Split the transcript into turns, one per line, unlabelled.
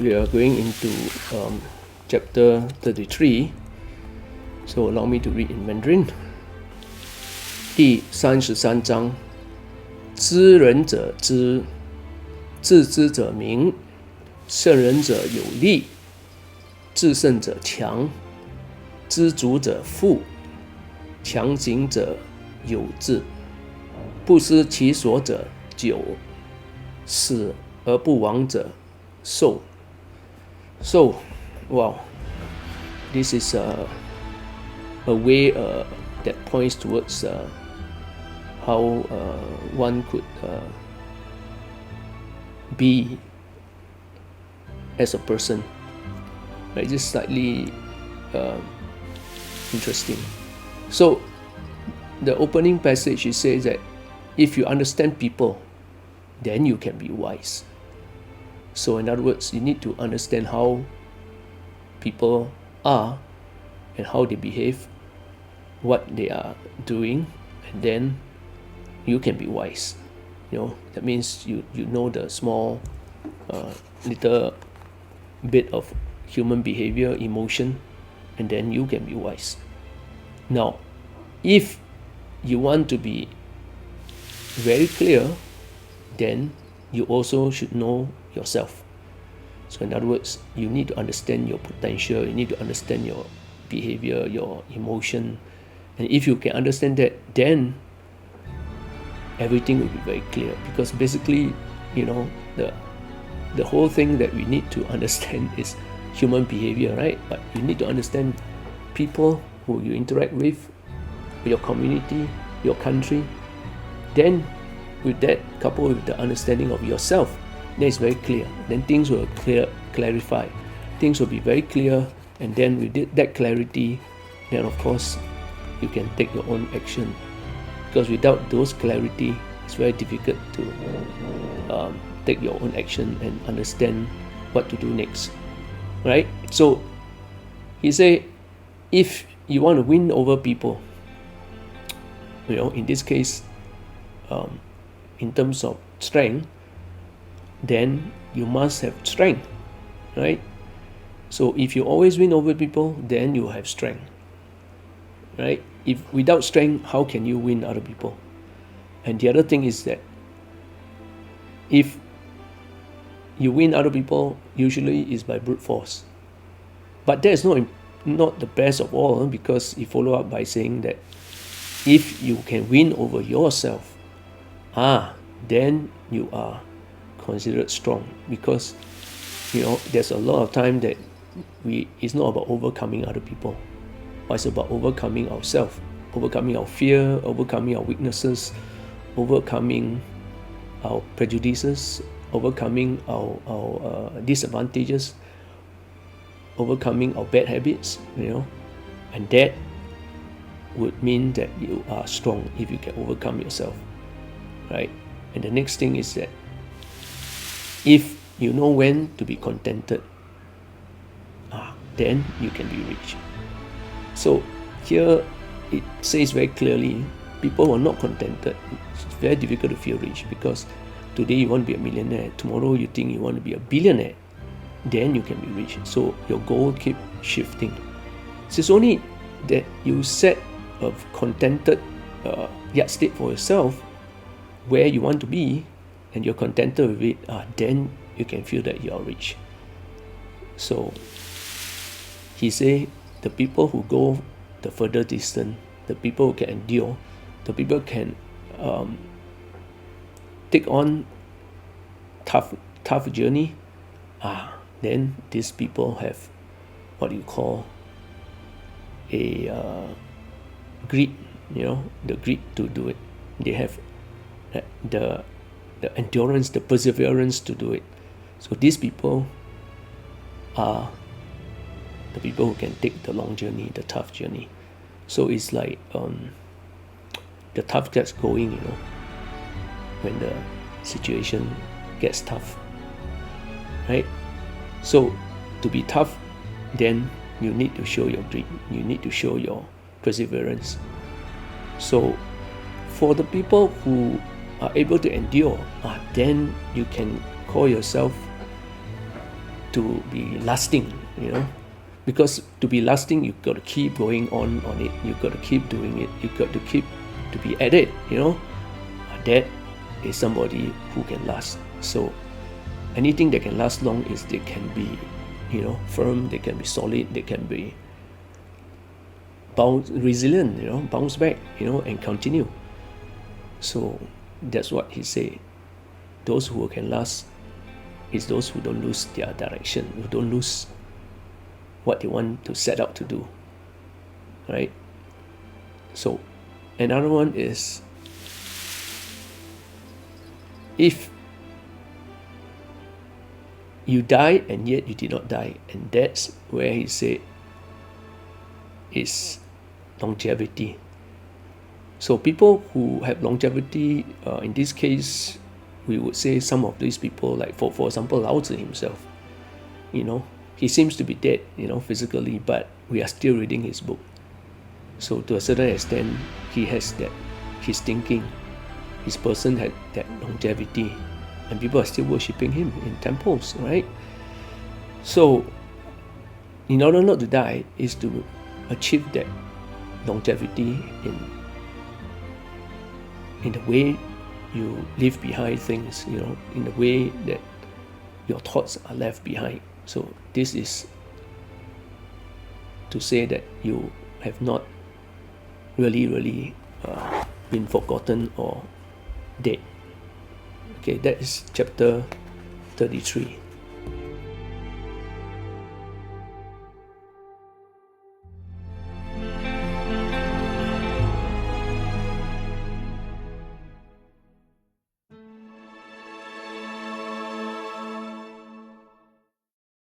we are going into chapter 33, so allow me to read in Mandarin. 第33章，知人者知，自知者明，胜人者有力，自胜者强，知足者富，强行者有志，不失其所者久，死而不亡者寿。So, wow, this is a way that points towards how one could be as a person. Right, just slightly interesting. So, the opening passage, it says that if you understand people, then you can be wise. So in other words, you need to understand how people are and how they behave, what they are doing, and then you can be wise. That means you know the small little bit of human behavior, emotion, and then you can be wise. Now, if you want to be very clear, then you also should know yourself. So in other words, you need to understand your potential, you need to understand your behavior, your emotion, and if you can understand that, then everything will be very clear. Because basically, the whole thing that we need to understand is human behavior, right? But you need to understand people who you interact with, your community, your country. Then with that, coupled with the understanding of yourself, then it's very clear. Then things will clarify. Things will be very clear, and then with that clarity, then of course you can take your own action. Because without those clarity, it's very difficult to take your own action and understand what to do next. Right? So he say, if you want to win over people, in this case, in terms of strength, then you must have strength, right? So if you always win over people, then you have strength, right? If without strength, how can you win other people? And the other thing is that if you win other people, usually is by brute force. But that is not the best of all, because he follow up by saying that if you can win over yourself, then you are considered strong. Because there's a lot of time that it's not about overcoming other people, but it's about overcoming ourselves, overcoming our fear, overcoming our weaknesses, overcoming our prejudices, overcoming our disadvantages, overcoming our bad habits, and that would mean that you are strong if you can overcome yourself, right? And the next thing is that if you know when to be contented, then you can be rich. So here it says very clearly, people who are not contented, it's very difficult to feel rich, because today you want to be a millionaire, tomorrow you think you want to be a billionaire, then you can be rich. So your goal keep shifting. So it's only that you set a contented yardstick for yourself where you want to be, and you're contented with it, then you can feel that you are rich. So he say the people who go the further distance, the people who can endure, the people who can take on tough journey, then these people have what you call a greed, the greed to do it. They have the endurance, the perseverance to do it. So these people are the people who can take the long journey, the tough journey. So it's like the tough gets going, when the situation gets tough, right? So to be tough, then you need to show your grit, you need to show your perseverance. So for the people who are able to endure, then you can call yourself to be lasting, because to be lasting, you've got to keep going on it. You've got to keep doing it. You've got to keep to be at it. That is somebody who can last. So anything that can last long is they can be, firm. They can be solid. They can be resilient. Bounce back. And continue. So that's what he said. Those who can last is those who don't lose their direction, who don't lose what they want to set out to do, right? So another one is, if you die and yet you did not die, and that's where he said is longevity. So people who have longevity, in this case, we would say some of these people, like for example, Laozi himself, he seems to be dead, physically, but we are still reading his book. So to a certain extent, he has that, his thinking, his person had that longevity, and people are still worshipping him in temples, right? So in order not to die is to achieve that longevity in the way you leave behind things, in the way that your thoughts are left behind. So this is to say that you have not really been forgotten or dead. Okay, that is chapter 33.